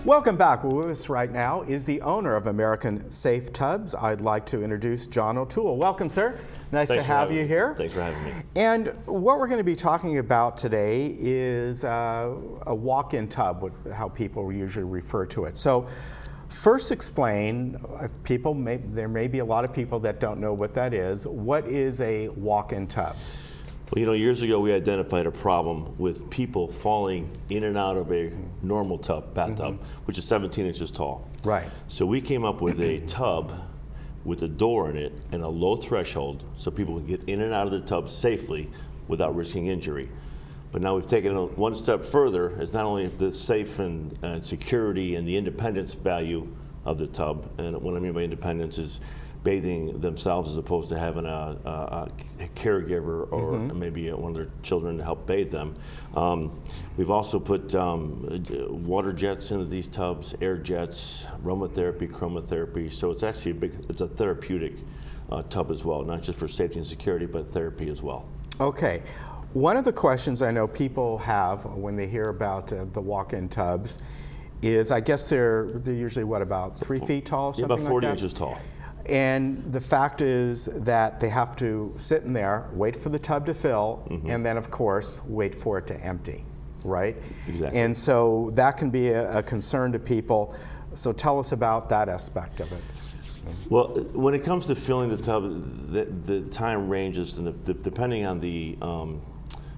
Welcome back. With us right now is the owner of American Safe Tubs. I'd like to introduce John O'Toole. Welcome, sir. Nice to have you here. Thanks for having me. And what we're going to be talking about today is a walk-in tub, how people usually refer to it. So first explain, there may be a lot of people that don't know what that is. What is a walk-in tub? Well, you know, years ago we identified a problem with people falling in and out of a normal bathtub, which is 17 inches tall. Right. So we came up with a tub with a door in it and a low threshold so people can get in and out of the tub safely without risking injury. But now we've taken it one step further. It's not only the safe and security and the independence value of the tub, and what I mean by independence is bathing themselves as opposed to having a caregiver or maybe one of their children to help bathe them. We've also put water jets into these tubs, air jets, aromatherapy, chromotherapy. So it's actually it's a therapeutic tub as well, not just for safety and security, but therapy as well. Okay. One of the questions I know people have when they hear about the walk-in tubs is, I guess they're usually what, about 3 feet tall, something like that? About 40 inches tall. And the fact is that they have to sit in there, wait for the tub to fill, and then of course wait for it to empty, right? Exactly. And so that can be a concern to people. So tell us about that aspect of it. Well, when it comes to filling the tub, the time ranges depending on the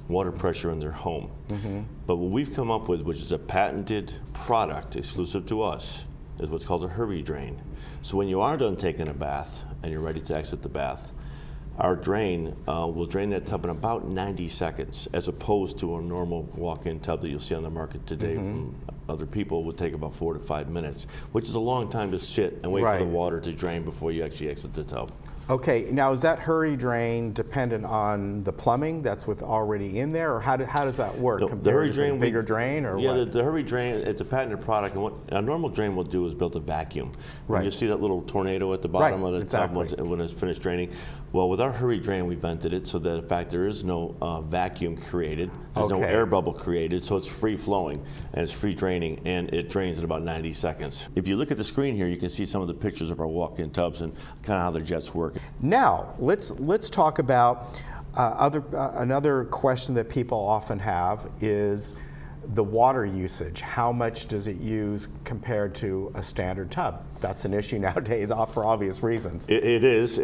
water pressure in their home. But what we've come up with, which is a patented product exclusive to us, is what's called a hurry drain. So when you are done taking a bath and you're ready to exit the bath, our drain will drain that tub in about 90 seconds, as opposed to a normal walk-in tub that you'll see on the market today from other people would take about 4 to 5 minutes, which is a long time to sit and wait for the water to drain before you actually exit the tub. Okay, now is that hurry drain dependent on the plumbing that's already in there, or how does that work? No, the hurry drain, bigger drain, or yeah, what? the hurry drain, it's a patented product, and what a normal drain will do is build a vacuum. When you see that little tornado at the bottom of the tub when it's finished draining. Well, with our hurry drain, we vented it so that in fact there is no vacuum created, there's no air bubble created, so it's free flowing and it's free draining, and it drains in about 90 seconds. If you look at the screen here, you can see some of the pictures of our walk-in tubs and kind of how the jets work. Now, let's talk about another question that people often have is the water usage. How much does it use compared to a standard tub? That's an issue nowadays, for obvious reasons. It is.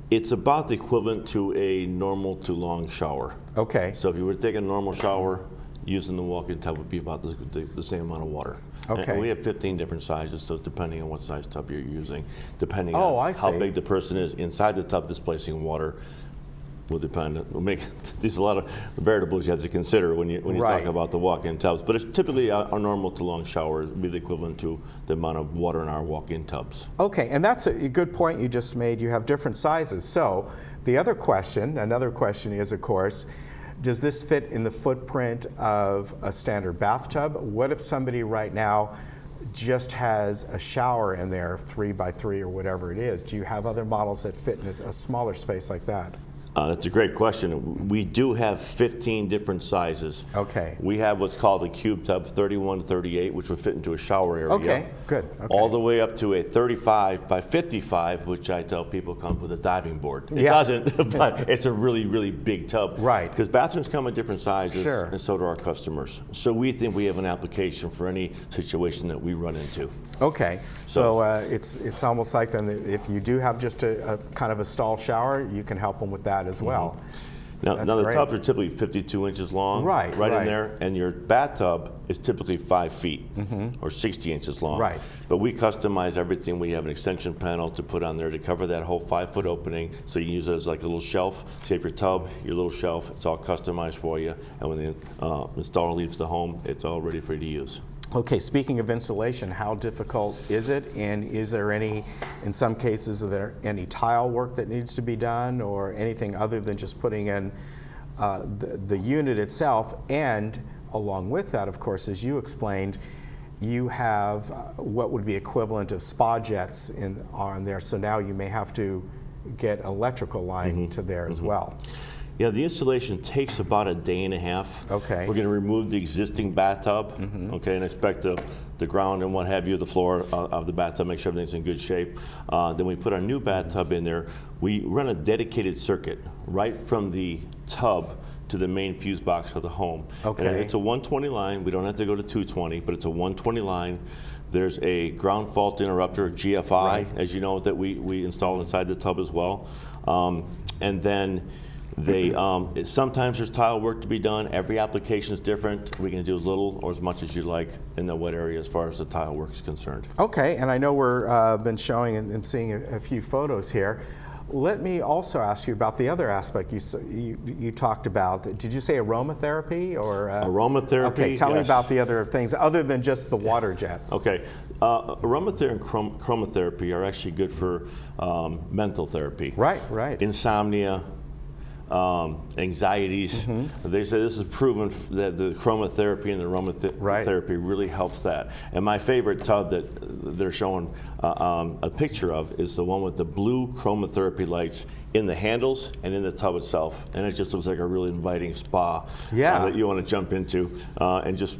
It's about the equivalent to a normal to long shower. Okay. So if you were to take a normal shower, using the walk-in tub would be about the same amount of water. Okay. And we have 15 different sizes, so it's depending on what size tub you're using, depending on how big the person is inside the tub displacing water. Will depend. There's a lot of variables you have to consider when you talk about the walk-in tubs. But it's typically our normal to long shower would be the equivalent to the amount of water in our walk-in tubs. Okay, and that's a good point you just made. You have different sizes. So the another question is, of course, does this fit in the footprint of a standard bathtub? What if somebody right now just has a shower in there, 3x3 or whatever it is? Do you have other models that fit in a smaller space like that? That's a great question. We do have 15 different sizes. Okay. We have what's called a cube tub, 31 to 38, which would fit into a shower area. Okay, good. Okay. All the way up to a 35 by 55, which I tell people comes with a diving board. It doesn't, but it's a really, really big tub. Right. Because bathrooms come in different sizes, sure, and so do our customers. So we think we have an application for any situation that we run into. Okay, so it's almost like then if you do have just a kind of a stall shower, you can help them with that as well. Now the tubs are typically 52 inches long, right in there, and your bathtub is typically 5 feet or 60 inches long. Right. But we customize everything. We have an extension panel to put on there to cover that whole 5-foot opening, so you can use it as like a little shelf. Save your tub, your little shelf. It's all customized for you, and when the installer leaves the home, it's all ready for you to use. Okay, speaking of installation, how difficult is it? And is there any, in some cases, is there any tile work that needs to be done or anything other than just putting in the unit itself? And along with that, of course, as you explained, you have what would be equivalent of spa jets on there. So now you may have to get electrical line to there as well. Yeah, the installation takes about a day and a half. Okay. We're going to remove the existing bathtub, okay, and inspect the ground and what have you, the floor of the bathtub, make sure everything's in good shape. Then we put our new bathtub in there. We run a dedicated circuit right from the tub to the main fuse box of the home. Okay. And it's a 120 line. We don't have to go to 220, but it's a 120 line. There's a ground fault interrupter, GFI, Right. as you know, that we install inside the tub as well. And then sometimes there's tile work to be done. Every application is different. We can do as little or as much as you like in the wet area as far as the tile work is concerned. Okay, and I know we're been showing and seeing a few photos here. Let me also ask you about the other aspect you talked about. Did you say aromatherapy or? Aromatherapy, Okay, tell me yes. about the other things other than just the water jets. Okay, aromatherapy and chromotherapy are actually good for mental therapy. Right, right. Insomnia, anxieties. They say this is proven that the chromotherapy and the aromatherapy really helps that. And my favorite tub that they're showing a picture of is the one with the blue chromotherapy lights in the handles and in the tub itself, and it just looks like a really inviting spa that you want to jump into and just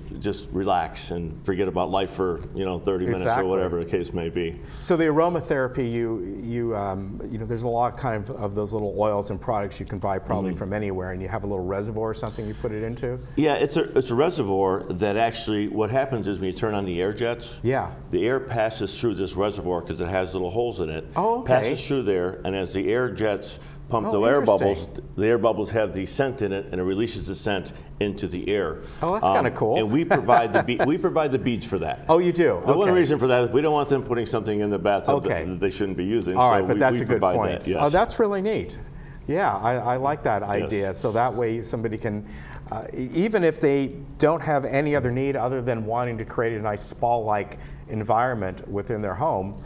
relax and forget about life for 30 minutes or whatever the case may be. So the aromatherapy, there's a lot kind of those little oils and products you can buy probably from anywhere, and you have a little reservoir or something you put it into. Yeah, it's a reservoir that actually what happens is when you turn on the air jets. Yeah. The air passes through this reservoir because it has little holes in it. Oh, okay. Passes through there, and as the air jets pump the air interesting. bubbles, the air bubbles have the scent in it, and it releases the scent into the air. Oh, that's kind of cool. And we provide the beads for that. Oh, you do? The one Okay. reason for that is we don't want them putting something in the bathtub Okay. that they shouldn't be using. All so right, but that's we a good provide point. That, yes. Oh, that's really neat. Yeah, I like that idea. So that way somebody can, even if they don't have any other need other than wanting to create a nice spa-like environment within their home,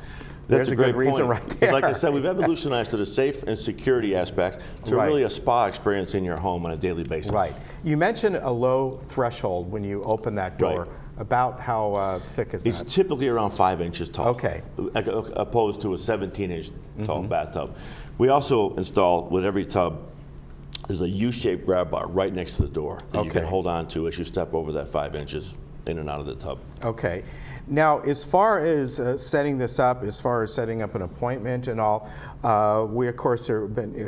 there's That's a great good reason point. right there. Like I said, we've evolutionized to the safe and security aspect to Right. really a spa experience in your home on a daily basis. Right. You mentioned a low threshold when you open that door. Right. About how thick is It's that? typically around 5 inches tall. Okay. Opposed to a 17-inch tall bathtub. We also install with every tub. There's a U-shaped grab bar right next to the door that you can Okay. hold on to as you step over that 5 inches in and out of the tub. Okay. Now, as far as setting this up, as far as setting up an appointment and all, we of course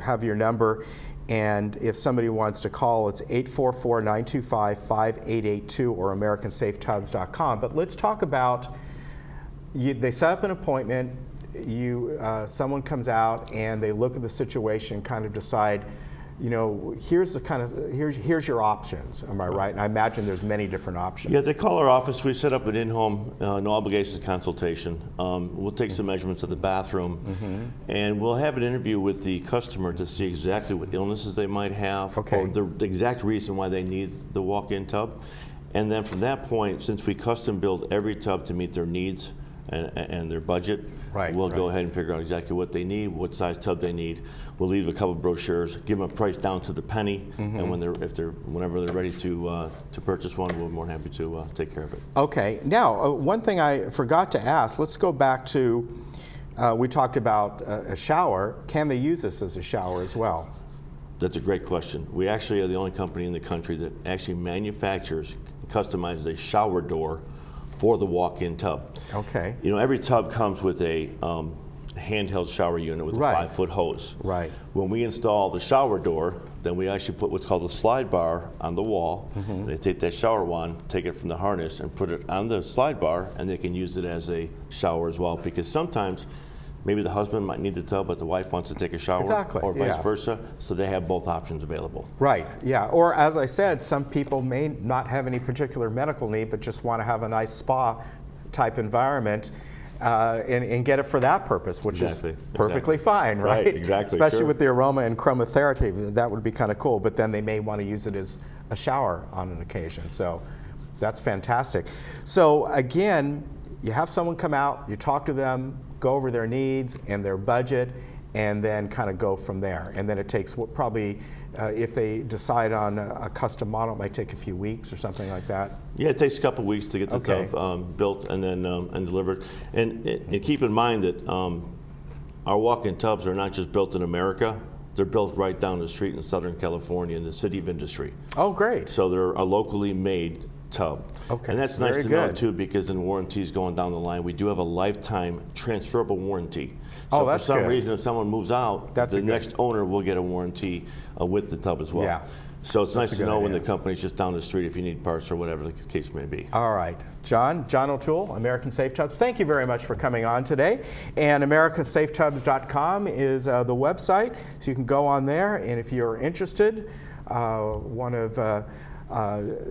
have your number, and if somebody wants to call, it's 844-925-5882 or AmericanSafeTubs.com. But let's talk about, they set up an appointment, someone comes out and they look at the situation, kind of decide, here's your options. Am I right? And I imagine there's many different options. Yeah, they call our office. We set up an in-home, no obligation consultation. We'll take some measurements of the bathroom, and we'll have an interview with the customer to see exactly what illnesses they might have, Okay. or the exact reason why they need the walk-in tub. And then from that point, since we custom build every tub to meet their needs and their budget, Right, we'll go right. ahead and figure out exactly what they need, what size tub they need. We'll leave a couple brochures, give them a price down to the penny, and whenever they're ready to purchase one, we're more than happy to take care of it. Okay. Now, one thing I forgot to ask, let's go back to, we talked about a shower. Can they use this as a shower as well? That's a great question. We actually are the only company in the country that actually manufactures, customizes a shower door for the walk-in tub. Okay. Every tub comes with a handheld shower unit with Right. a 5-foot hose. Right. When we install the shower door, then we actually put what's called a slide bar on the wall. They take that shower wand, take it from the harness, and put it on the slide bar, and they can use it as a shower as well. Because sometimes maybe the husband might need the tub, but the wife wants to take a shower, Exactly, or vice yeah. versa. So they have both options available. Right, yeah. Or as I said, some people may not have any particular medical need, but just want to have a nice spa type environment and get it for that purpose, which Exactly, is perfectly fine, right? Right, exactly, Especially sure. with the aroma and chromotherapy, that would be kind of cool, but then they may want to use it as a shower on an occasion. So that's fantastic. So again, you have someone come out, you talk to them, go over their needs and their budget, and then kind of go from there. And then it takes probably, if they decide on a custom model, it might take a few weeks or something like that. Yeah, it takes a couple weeks to get the Okay. tub built and then and delivered. And keep in mind that our walk-in tubs are not just built in America; They're built right down the street in Southern California in the city of Industry. Oh, great. So they're a locally made tub. Okay, And that's nice very to know good. too, because in warranties going down the line, we do have a lifetime transferable warranty. Oh, So that's for some good. reason, if someone moves out, That's a the good- next owner will get a warranty with the tub as well. Yeah. So it's That's nice a to good know when the idea. company's just down the street if you need parts or whatever the case may be. All right. John O'Toole, American Safe Tubs, thank you very much for coming on today. And americasafetubs.com is the website, so you can go on there, and if you're interested, one of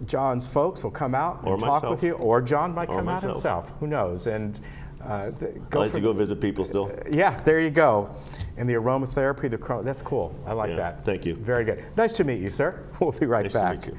John's folks will come out and Or talk myself. with you, or John might Or come out myself. himself. Who knows? And I like to go visit people still. Yeah, there you go. And the aromatherapy, that's cool. I like Yeah, that. thank you. Very good. Nice to meet you, sir. We'll be right Nice to back. meet you.